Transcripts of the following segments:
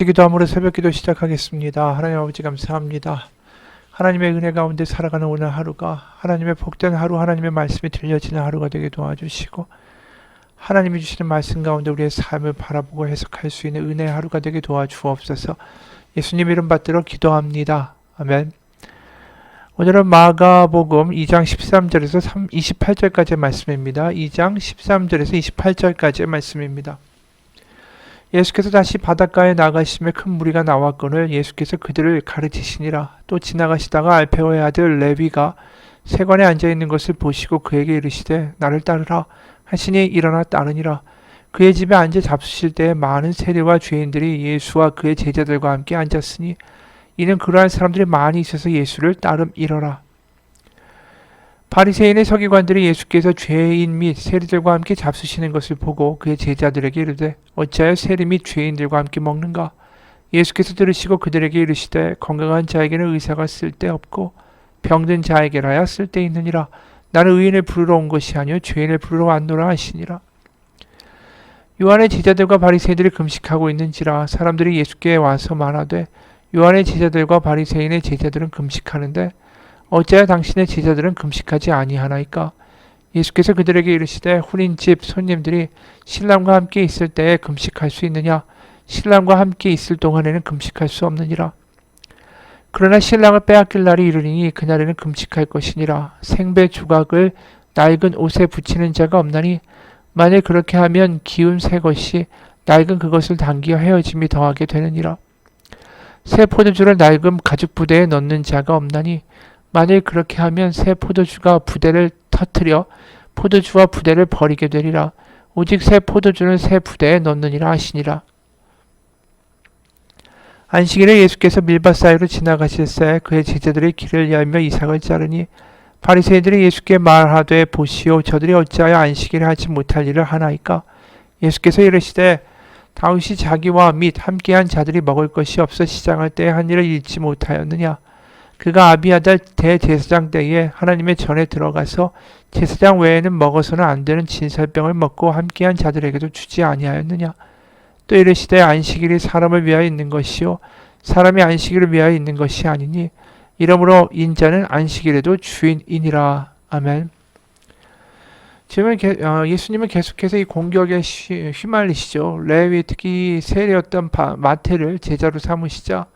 함께 기도함으로 새벽기도 시작하겠습니다. 하나님 아버지 감사합니다. 하나님의 은혜 가운데 살아가는 오늘 하루가 하나님의 복된 하루, 하나님의 말씀이 들려지는 하루가 되게 도와주시고 하나님이 주시는 말씀 가운데 우리의 삶을 바라보고 해석할 수 있는 은혜의 하루가 되게 도와주옵소서. 예수님 이름 받들어 기도합니다. 아멘. 오늘은 마가복음 2장 13절에서 28절까지의 말씀입니다. 2장 13절에서 28절까지의 말씀입니다. 예수께서 다시 바닷가에 나가시며 큰 무리가 나왔거늘 예수께서 그들을 가르치시니라. 또 지나가시다가 알페오의 아들 레위가 세관에 앉아있는 것을 보시고 그에게 이르시되 나를 따르라 하시니 일어나 따르니라. 그의 집에 앉아 잡수실 때에 많은 세리와 죄인들이 예수와 그의 제자들과 함께 앉았으니 이는 그러한 사람들이 많이 있어서 예수를 따름이러라. 바리새인의 서기관들이 예수께서 죄인 및 세리들과 함께 잡수시는 것을 보고 그의 제자들에게 이르되 어찌하여 세리 및 죄인들과 함께 먹는가? 예수께서 들으시고 그들에게 이르시되 건강한 자에게는 의사가 쓸데없고 병든 자에게라야 쓸데있느니라. 나는 의인을 부르러 온 것이 아니요 죄인을 부르러 왔노라 하시니라. 요한의 제자들과 바리새인들이 금식하고 있는지라. 사람들이 예수께 와서 말하되 요한의 제자들과 바리새인의 제자들은 금식하는데 어찌하여 당신의 제자들은 금식하지 아니하나이까? 예수께서 그들에게 이르시되 혼인집 손님들이 신랑과 함께 있을 때에 금식할 수 있느냐? 신랑과 함께 있을 동안에는 금식할 수 없느니라. 그러나 신랑을 빼앗길 날이 이르리니 그날에는 금식할 것이니라. 생배 조각을 낡은 옷에 붙이는 자가 없나니 만일 그렇게 하면 기운 새 것이 낡은 그것을 당기어 헤어짐이 더하게 되느니라. 새 포도주를 낡은 가죽 부대에 넣는 자가 없나니 만일 그렇게 하면 새 포도주가 부대를 터뜨려 포도주와 부대를 버리게 되리라. 오직 새 포도주는 새 부대에 넣느니라 하시니라. 안식일에 예수께서 밀밭 사이로 지나가실새 그의 제자들이 길을 열며 이삭을 자르니 바리새인들이 예수께 말하되 보시오 저들이 어찌하여 안식일에 하지 못할 일을 하나이까? 예수께서 이르시되 다윗이 자기와 및 함께한 자들이 먹을 것이 없어 시장할 때에 한 일을 잃지 못하였느냐? 그가 아비아달 대제사장 때에 하나님의 전에 들어가서 제사장 외에는 먹어서는 안 되는 진설병을 먹고 함께한 자들에게도 주지 아니하였느냐? 또 이르시되 안식일이 사람을 위하여 있는 것이요 사람이 안식일을 위하여 있는 것이 아니니 이러므로 인자는 안식일에도 주인이니라. 아멘. 지금 예수님은 계속해서 이 공격에 휘말리시죠. 레위 특히 세리였던 마태를 제자로 삼으시자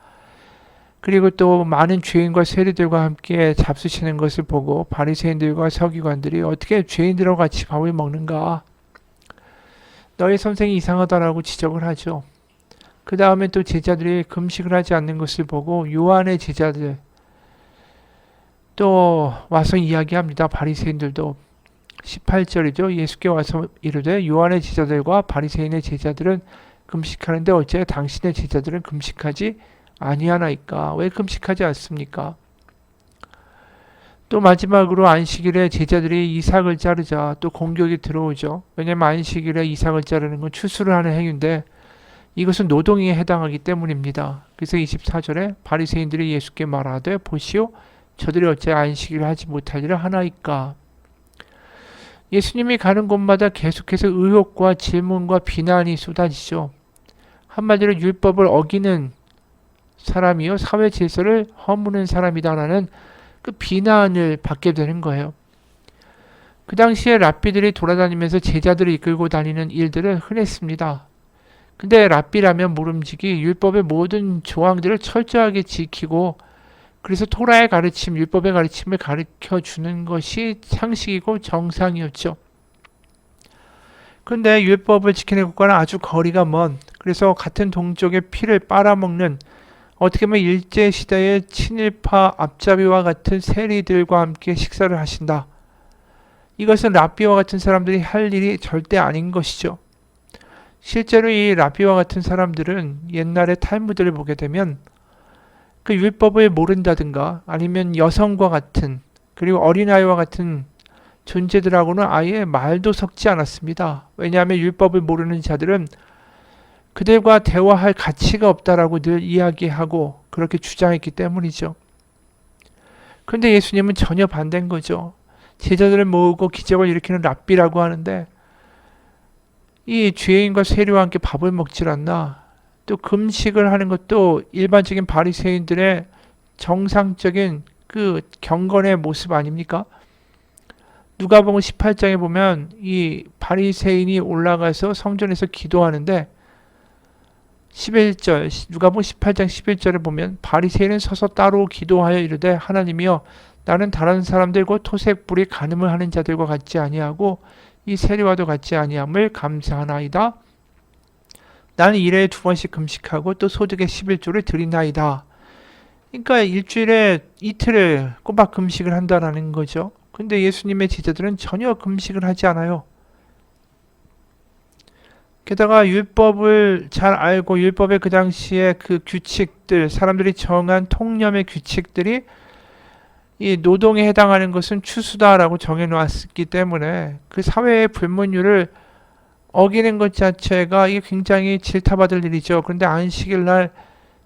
그리고 또 많은 죄인과 세리들과 함께 잡수시는 것을 보고 바리새인들과 서기관들이 어떻게 죄인들과 같이 밥을 먹는가? 너희 선생이 이상하다라고 지적을 하죠. 그 다음에 또 제자들이 금식을 하지 않는 것을 보고 요한의 제자들 또 와서 이야기합니다. 바리새인들도 18절이죠. 예수께 와서 이르되 요한의 제자들과 바리새인의 제자들은 금식하는데 어찌하여 당신의 제자들은 금식하지 아니하나이까? 왜 금식하지 않습니까? 또 마지막으로 안식일에 제자들이 이삭을 자르자 또 공격이 들어오죠. 왜냐하면 안식일에 이삭을 자르는 건 추수를 하는 행위인데 이것은 노동에 해당하기 때문입니다. 그래서 24절에 바리새인들이 예수께 말하되 보시오 저들이 어찌하여 안식일을 하지 못할 일을 하나이까? 예수님이 가는 곳마다 계속해서 의혹과 질문과 비난이 쏟아지죠. 한마디로 율법을 어기는 사람이요 사회 질서를 허무는 사람이다라는 그 비난을 받게 되는 거예요. 그 당시에 랍비들이 돌아다니면서 제자들을 이끌고 다니는 일들은 흔했습니다. 근데 랍비라면 모름지기 율법의 모든 조항들을 철저하게 지키고 그래서 토라의 가르침, 율법의 가르침을 가르쳐주는 것이 상식이고 정상이었죠. 그런데 율법을 지키는 것과는 아주 거리가 먼 그래서 같은 동족의 피를 빨아먹는 어떻게 보면 일제시대의 친일파 앞잡이와 같은 세리들과 함께 식사를 하신다. 이것은 랍비와 같은 사람들이 할 일이 절대 아닌 것이죠. 실제로 이 랍비와 같은 사람들은 옛날의 탈무드를 보게 되면 그 율법을 모른다든가 아니면 여성과 같은 그리고 어린아이와 같은 존재들하고는 아예 말도 섞지 않았습니다. 왜냐하면 율법을 모르는 자들은 그들과 대화할 가치가 없다라고 늘 이야기하고 그렇게 주장했기 때문이죠. 그런데 예수님은 전혀 반대인 거죠. 제자들을 모으고 기적을 일으키는 랍비라고 하는데 이 죄인과 세리와 함께 밥을 먹질 않나? 또 금식을 하는 것도 일반적인 바리새인들의 정상적인 그 경건의 모습 아닙니까? 누가복음 18장에 보면 이 바리새인이 올라가서 성전에서 기도하는데 11절 누가복음 18장 11절에 보면 바리새인은 서서 따로 기도하여 이르되 하나님이여 나는 다른 사람들 곧 토색불이 간음을 하는 자들과 같지 아니하고 이 세리와도 같지 아니함을 감사하나이다. 나는 일회에 2번씩 금식하고 또 소득의 11조를 드리나이다. 그러니까 일주일에 이틀을 꼬박 금식을 한다라는 거죠. 근데 예수님의 제자들은 전혀 금식을 하지 않아요. 게다가 율법을 잘 알고 율법의 그 당시에 그 규칙들, 사람들이 정한 통념의 규칙들이 이 노동에 해당하는 것은 추수다라고 정해놓았기 때문에 그 사회의 불문율을 어기는 것 자체가 이게 굉장히 질타받을 일이죠. 그런데 안식일 날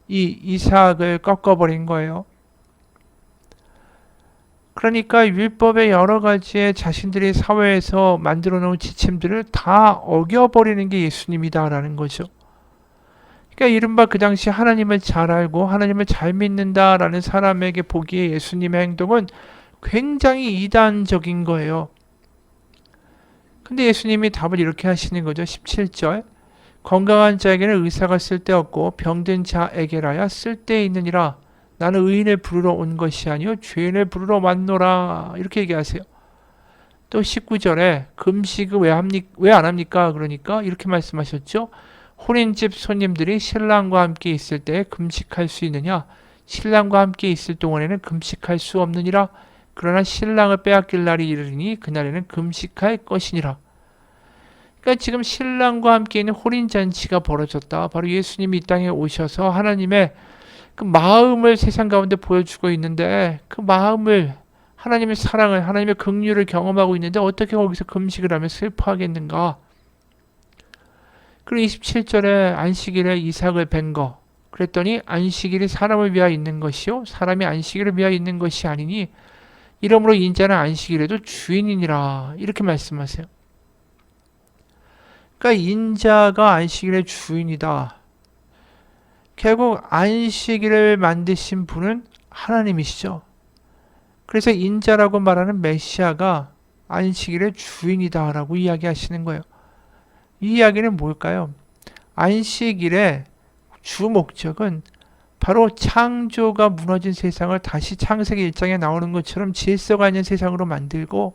이 이삭을 꺾어버린 거예요. 그러니까 율법의 여러 가지의 자신들이 사회에서 만들어 놓은 지침들을 다 어겨버리는 게 예수님이다라는 거죠. 그러니까 이른바 그 당시 하나님을 잘 알고 하나님을 잘 믿는다라는 사람에게 보기에 예수님의 행동은 굉장히 이단적인 거예요. 근데 예수님이 답을 이렇게 하시는 거죠. 17절 건강한 자에게는 의사가 쓸데없고 병든 자에게라야 쓸데있느니라. 나는 의인을 부르러 온 것이 아니요 죄인을 부르러 왔노라. 이렇게 얘기하세요. 또 19절에 금식을 왜 안 합니까? 그러니까 이렇게 말씀하셨죠. 혼인집 손님들이 신랑과 함께 있을 때 금식할 수 있느냐? 신랑과 함께 있을 동안에는 금식할 수 없느니라. 그러나 신랑을 빼앗길 날이 이르리니 그날에는 금식할 것이니라. 그러니까 지금 신랑과 함께 있는 혼인잔치가 벌어졌다. 바로 예수님이 이 땅에 오셔서 하나님의 그 마음을 세상 가운데 보여주고 있는데 그 마음을 하나님의 사랑을 하나님의 긍휼을 경험하고 있는데 어떻게 거기서 금식을 하며 슬퍼하겠는가. 그리고 27절에 안식일에 이삭을 벤 거. 그랬더니 안식일이 사람을 위하여 있는 것이요 사람이 안식일을 위하여 있는 것이 아니니 이러므로 인자는 안식일에도 주인이니라. 이렇게 말씀하세요. 그러니까 인자가 안식일의 주인이다. 결국 안식일을 만드신 분은 하나님이시죠. 그래서 인자라고 말하는 메시아가 안식일의 주인이다라고 이야기하시는 거예요. 이 이야기는 뭘까요? 안식일의 주 목적은 바로 창조가 무너진 세상을 다시 창세기 1장에 나오는 것처럼 질서가 있는 세상으로 만들고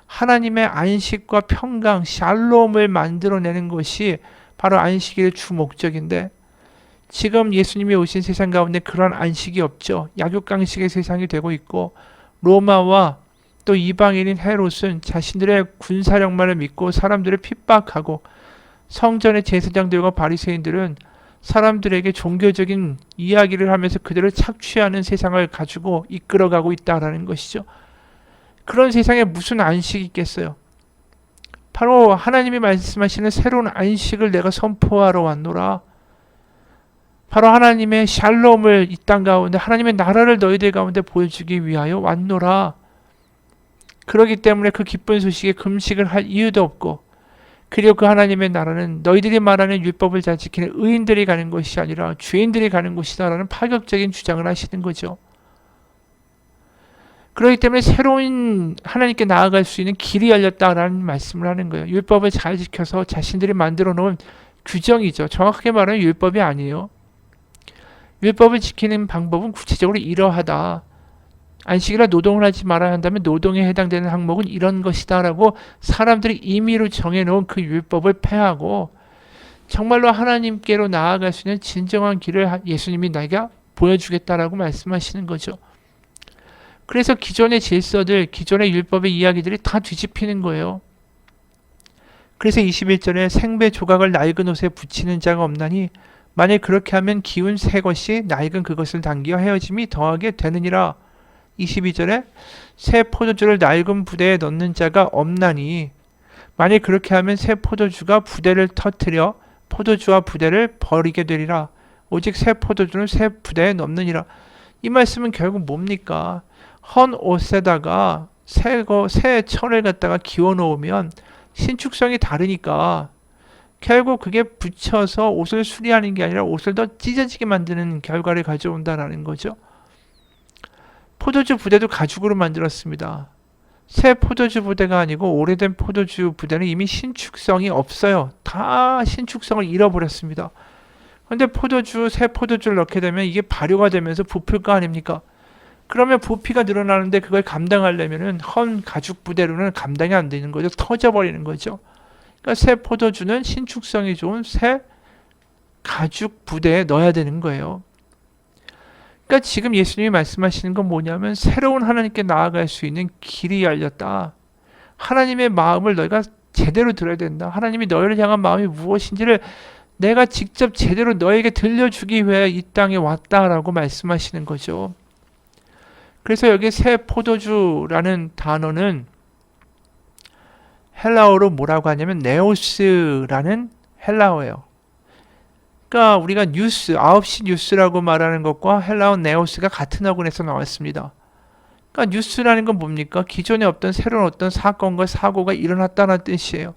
하나님의 안식과 평강, 샬롬을 만들어내는 것이 바로 안식일의 주 목적인데 지금 예수님이 오신 세상 가운데 그런 안식이 없죠. 약육강식의 세상이 되고 있고 로마와 또 이방인인 헤롯은 자신들의 군사력만을 믿고 사람들을 핍박하고 성전의 제사장들과 바리새인들은 사람들에게 종교적인 이야기를 하면서 그들을 착취하는 세상을 가지고 이끌어가고 있다라는 것이죠. 그런 세상에 무슨 안식이 있겠어요? 바로 하나님이 말씀하시는 새로운 안식을 내가 선포하러 왔노라. 바로 하나님의 샬롬을 이 땅 가운데 하나님의 나라를 너희들 가운데 보여주기 위하여 왔노라. 그렇기 때문에 그 기쁜 소식에 금식을 할 이유도 없고 그리고 그 하나님의 나라는 너희들이 말하는 율법을 잘 지키는 의인들이 가는 것이 아니라 죄인들이 가는 곳이다라는 파격적인 주장을 하시는 거죠. 그렇기 때문에 새로운 하나님께 나아갈 수 있는 길이 열렸다라는 말씀을 하는 거예요. 율법을 잘 지켜서 자신들이 만들어 놓은 규정이죠. 정확하게 말하면 율법이 아니에요. 율법을 지키는 방법은 구체적으로 이러하다. 안식일에 노동을 하지 말아야 한다면 노동에 해당되는 항목은 이런 것이다 라고 사람들이 임의로 정해놓은 그 율법을 폐하고 정말로 하나님께로 나아갈 수 있는 진정한 길을 예수님이 나에게 보여주겠다라고 말씀하시는 거죠. 그래서 기존의 질서들, 기존의 율법의 이야기들이 다 뒤집히는 거예요. 그래서 21절에 생배 조각을 낡은 옷에 붙이는 자가 없나니 만약 그렇게 하면 기운 새 것이 낡은 그것을 당겨 헤어짐이 더하게 되느니라. 22절에 새 포도주를 낡은 부대에 넣는 자가 없나니 만약 그렇게 하면 새 포도주가 부대를 터뜨려 포도주와 부대를 버리게 되리라. 오직 새 포도주는 새 부대에 넣느니라. 이 말씀은 결국 뭡니까? 헌 옷에다가 새 철을 갖다가 기워 놓으면 신축성이 다르니까 결국 그게 붙여서 옷을 수리하는 게 아니라 옷을 더 찢어지게 만드는 결과를 가져온다라는 거죠. 포도주 부대도 가죽으로 만들었습니다. 새 포도주 부대가 아니고 오래된 포도주 부대는 이미 신축성이 없어요. 다 신축성을 잃어버렸습니다. 그런데 새 포도주를 넣게 되면 이게 발효가 되면서 부풀 거 아닙니까? 그러면 부피가 늘어나는데 그걸 감당하려면은 헌 가죽 부대로는 감당이 안 되는 거죠. 터져버리는 거죠. 그러니까 새 포도주는 신축성이 좋은 새 가죽 부대에 넣어야 되는 거예요. 그러니까 지금 예수님이 말씀하시는 건 뭐냐면 새로운 하나님께 나아갈 수 있는 길이 열렸다. 하나님의 마음을 너희가 제대로 들어야 된다. 하나님이 너희를 향한 마음이 무엇인지를 내가 직접 제대로 너에게 들려주기 위해 이 땅에 왔다라고 말씀하시는 거죠. 그래서 여기 새 포도주라는 단어는 헬라어로 뭐라고 하냐면 네오스라는 헬라어예요. 그러니까 우리가 뉴스, 9시 뉴스라고 말하는 것과 헬라어 네오스가 같은 어근에서 나왔습니다. 그러니까 뉴스라는 건 뭡니까? 기존에 없던 새로운 어떤 사건과 사고가 일어났다는 뜻이에요.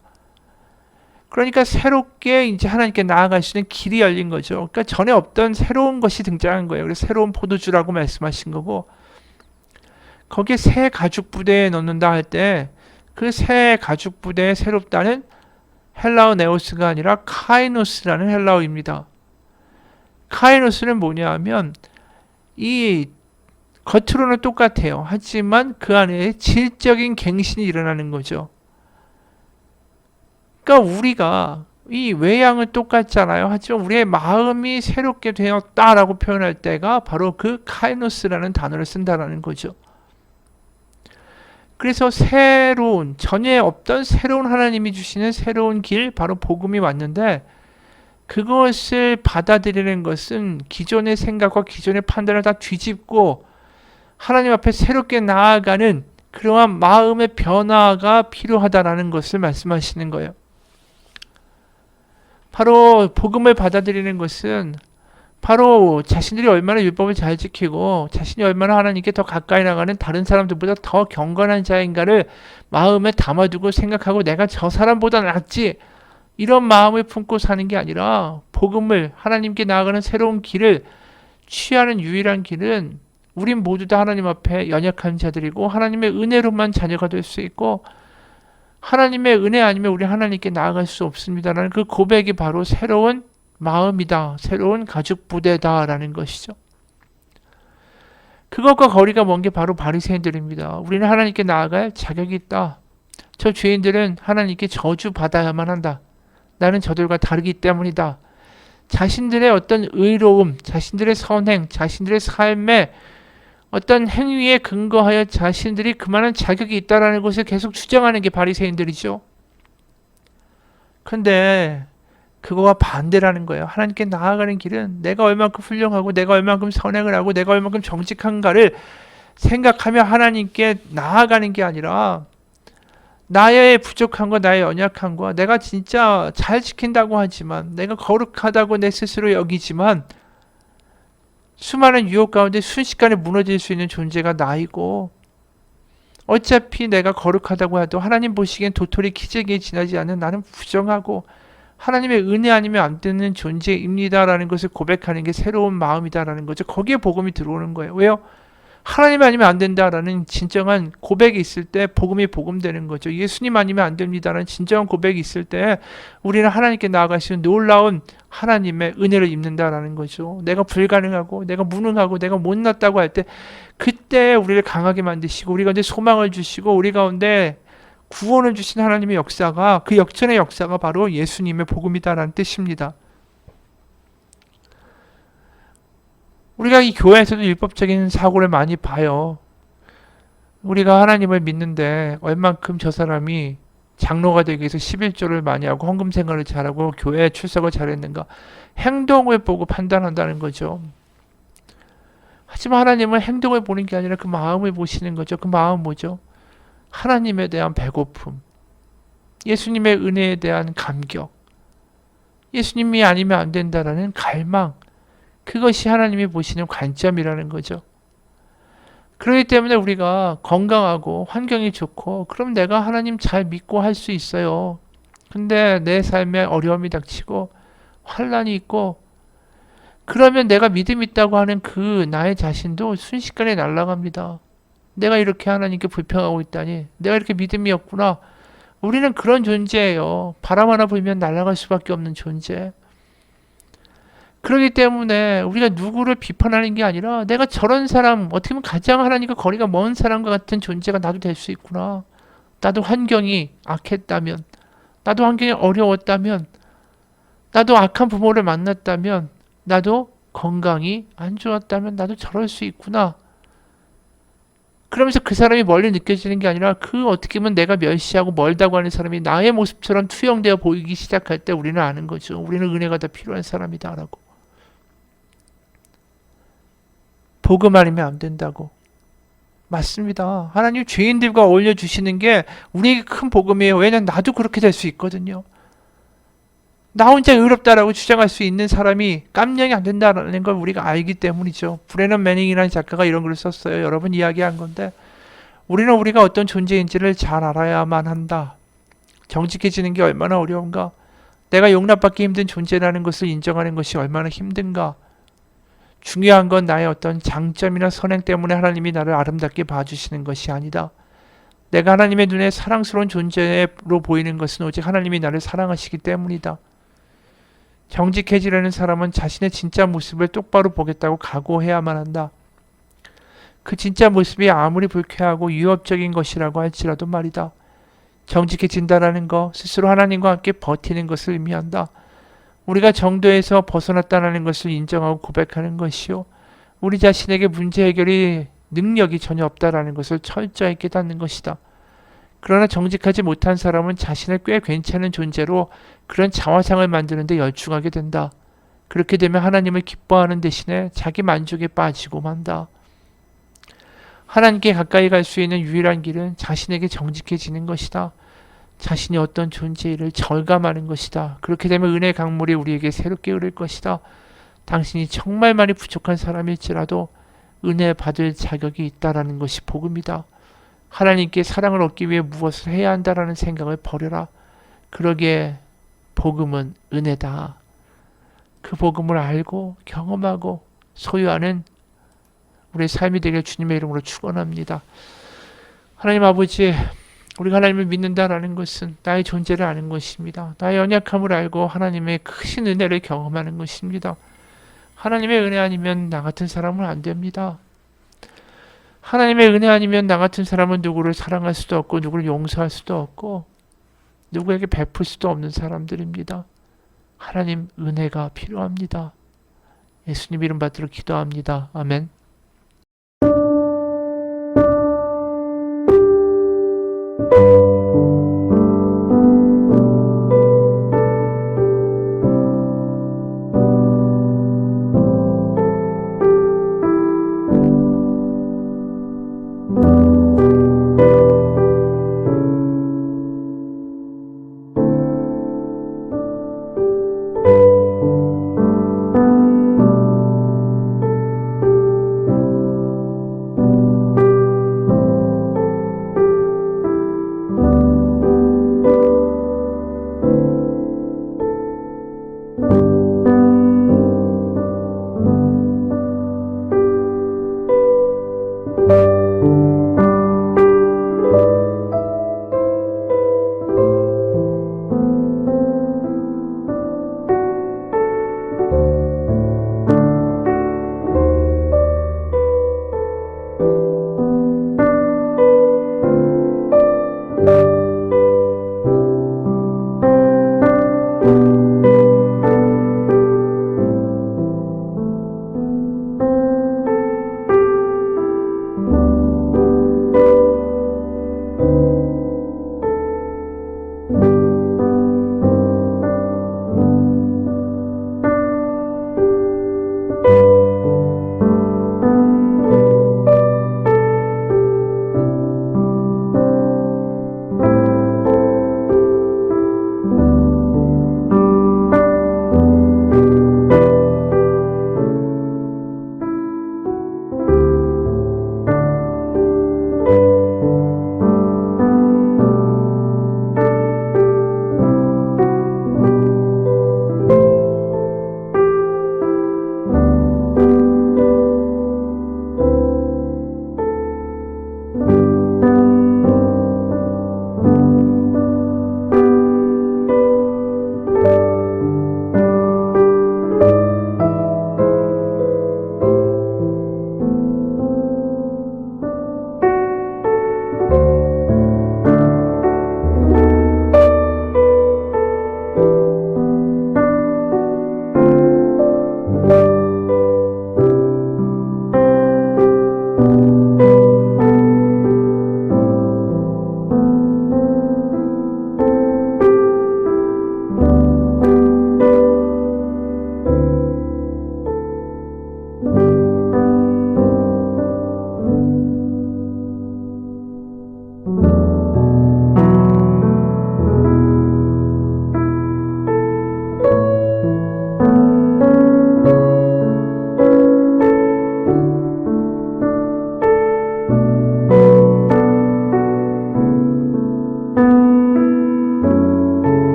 그러니까 새롭게 이제 하나님께 나아갈 수 있는 길이 열린 거죠. 그러니까 전에 없던 새로운 것이 등장한 거예요. 그래서 새로운 포도주라고 말씀하신 거고, 거기에 새 가죽 부대에 넣는다 할 때 그 새 가죽 부대에 새롭다는 헬라어 네오스가 아니라 카이노스라는 헬라어입니다. 카이노스는 뭐냐 하면 이 겉으로는 똑같아요. 하지만 그 안에 질적인 갱신이 일어나는 거죠. 그러니까 우리가 이 외양은 똑같잖아요. 하지만 우리의 마음이 새롭게 되었다라고 표현할 때가 바로 그 카이노스라는 단어를 쓴다라는 거죠. 그래서 새로운, 전에 없던 새로운 하나님이 주시는 새로운 길, 바로 복음이 왔는데 그것을 받아들이는 것은 기존의 생각과 기존의 판단을 다 뒤집고 하나님 앞에 새롭게 나아가는 그러한 마음의 변화가 필요하다라는 것을 말씀하시는 거예요. 바로 복음을 받아들이는 것은 바로 자신들이 얼마나 율법을 잘 지키고 자신이 얼마나 하나님께 더 가까이 나가는 다른 사람들보다 더 경건한 자인가를 마음에 담아두고 생각하고 내가 저 사람보다 낫지, 이런 마음을 품고 사는 게 아니라 복음을, 하나님께 나아가는 새로운 길을 취하는 유일한 길은 우린 모두 다 하나님 앞에 연약한 자들이고 하나님의 은혜로만 자녀가 될 수 있고 하나님의 은혜 아니면 우리 하나님께 나아갈 수 없습니다라는 그 고백이 바로 새로운 마음이다, 새로운 가죽 부대다라는 것이죠. 그것과 거리가 먼 게 바로 바리새인들입니다. 우리는 하나님께 나아갈 자격이 있다. 저 죄인들은 하나님께 저주받아야만 한다. 나는 저들과 다르기 때문이다. 자신들의 어떤 의로움, 자신들의 선행, 자신들의 삶에 어떤 행위에 근거하여 자신들이 그만한 자격이 있다라는 것을 계속 주장하는 게 바리새인들이죠. 근데 그거와 반대라는 거예요. 하나님께 나아가는 길은 내가 얼만큼 훌륭하고 내가 얼만큼 선행을 하고 내가 얼만큼 정직한가를 생각하며 하나님께 나아가는 게 아니라 나의 부족함과 나의 연약함과 내가 진짜 잘 지킨다고 하지만 내가 거룩하다고 내 스스로 여기지만 수많은 유혹 가운데 순식간에 무너질 수 있는 존재가 나이고 어차피 내가 거룩하다고 해도 하나님 보시기엔 도토리 키재기에 지나지 않는 나는 부정하고 하나님의 은혜 아니면 안 되는 존재입니다라는 것을 고백하는 게 새로운 마음이다라는 거죠. 거기에 복음이 들어오는 거예요. 왜요? 하나님 아니면 안 된다라는 진정한 고백이 있을 때 복음이 복음되는 거죠. 예수님 아니면 안 됩니다라는 진정한 고백이 있을 때 우리는 하나님께 나아가시는 놀라운 하나님의 은혜를 입는다라는 거죠. 내가 불가능하고 내가 무능하고 내가 못났다고 할 때 그때 우리를 강하게 만드시고 우리 가운데 소망을 주시고 우리 가운데 구원을 주신 하나님의 역사가, 그 역전의 역사가 바로 예수님의 복음이다라는 뜻입니다. 우리가 이 교회에서도 율법적인 사고를 많이 봐요. 우리가 하나님을 믿는데 얼만큼 저 사람이 장로가 되기 위해서 11조를 많이 하고 헌금 생활을 잘하고 교회에 출석을 잘했는가, 행동을 보고 판단한다는 거죠. 하지만 하나님은 행동을 보는 게 아니라 그 마음을 보시는 거죠. 그 마음은 뭐죠? 하나님에 대한 배고픔, 예수님의 은혜에 대한 감격, 예수님이 아니면 안 된다라는 갈망, 그것이 하나님이 보시는 관점이라는 거죠. 그렇기 때문에 우리가 건강하고 환경이 좋고 그럼 내가 하나님 잘 믿고 할 수 있어요. 근데 내 삶에 어려움이 닥치고 환란이 있고 그러면 내가 믿음 있다고 하는 그 나의 자신도 순식간에 날아갑니다. 내가 이렇게 하나님께 불평하고 있다니 내가 이렇게 믿음이 없구나. 우리는 그런 존재예요. 바람 하나 불면 날아갈 수밖에 없는 존재. 그렇기 때문에 우리가 누구를 비판하는 게 아니라 내가 저런 사람 어떻게 보면 가장 하나님과 거리가 먼 사람과 같은 존재가 나도 될 수 있구나. 나도 환경이 악했다면 나도 환경이 어려웠다면 나도 악한 부모를 만났다면 나도 건강이 안 좋았다면 나도 저럴 수 있구나. 그러면서 그 사람이 멀리 느껴지는 게 아니라 그 어떻게 보면 내가 멸시하고 멀다고 하는 사람이 나의 모습처럼 투영되어 보이기 시작할 때 우리는 아는 거죠. 우리는 은혜가 더 필요한 사람이다라고. 복음 아니면 안 된다고. 맞습니다. 하나님 죄인들과 어울려 주시는 게 우리에게 큰 복음이에요. 왜냐면 나도 그렇게 될 수 있거든요. 나 혼자 의롭다라고 주장할 수 있는 사람이 깜냥이 안 된다는 걸 우리가 알기 때문이죠. 브레넌 매닝이라는 작가가 이런 글을 썼어요. 여러분 이야기한 건데 우리는 우리가 어떤 존재인지를 잘 알아야만 한다. 정직해지는 게 얼마나 어려운가. 내가 용납받기 힘든 존재라는 것을 인정하는 것이 얼마나 힘든가. 중요한 건 나의 어떤 장점이나 선행 때문에 하나님이 나를 아름답게 봐주시는 것이 아니다. 내가 하나님의 눈에 사랑스러운 존재로 보이는 것은 오직 하나님이 나를 사랑하시기 때문이다. 정직해지려는 사람은 자신의 진짜 모습을 똑바로 보겠다고 각오해야만 한다. 그 진짜 모습이 아무리 불쾌하고 위협적인 것이라고 할지라도 말이다. 정직해진다라는 거 스스로 하나님과 함께 버티는 것을 의미한다. 우리가 정도에서 벗어났다는 것을 인정하고 고백하는 것이요. 우리 자신에게 문제 해결이 능력이 전혀 없다라는 것을 철저히 깨닫는 것이다. 그러나 정직하지 못한 사람은 자신을 꽤 괜찮은 존재로 그런 자화상을 만드는데 열중하게 된다. 그렇게 되면 하나님을 기뻐하는 대신에 자기 만족에 빠지고 만다. 하나님께 가까이 갈 수 있는 유일한 길은 자신에게 정직해지는 것이다. 자신이 어떤 존재를 절감하는 것이다. 그렇게 되면 은혜의 강물이 우리에게 새롭게 흐를 것이다. 당신이 정말 많이 부족한 사람일지라도 은혜 받을 자격이 있다라는 것이 복음이다. 하나님께 사랑을 얻기 위해 무엇을 해야 한다라는 생각을 버려라. 그러기에 복음은 은혜다. 그 복음을 알고 경험하고 소유하는 우리의 삶이 되길 주님의 이름으로 축원합니다. 하나님 아버지, 우리가 하나님을 믿는다라는 것은 나의 존재를 아는 것입니다. 나의 연약함을 알고 하나님의 크신 은혜를 경험하는 것입니다. 하나님의 은혜 아니면 나 같은 사람은 안 됩니다. 하나님의 은혜 아니면 나 같은 사람은 누구를 사랑할 수도 없고 누구를 용서할 수도 없고 누구에게 베풀 수도 없는 사람들입니다. 하나님 은혜가 필요합니다. 예수님 이름 받들어 기도합니다. 아멘.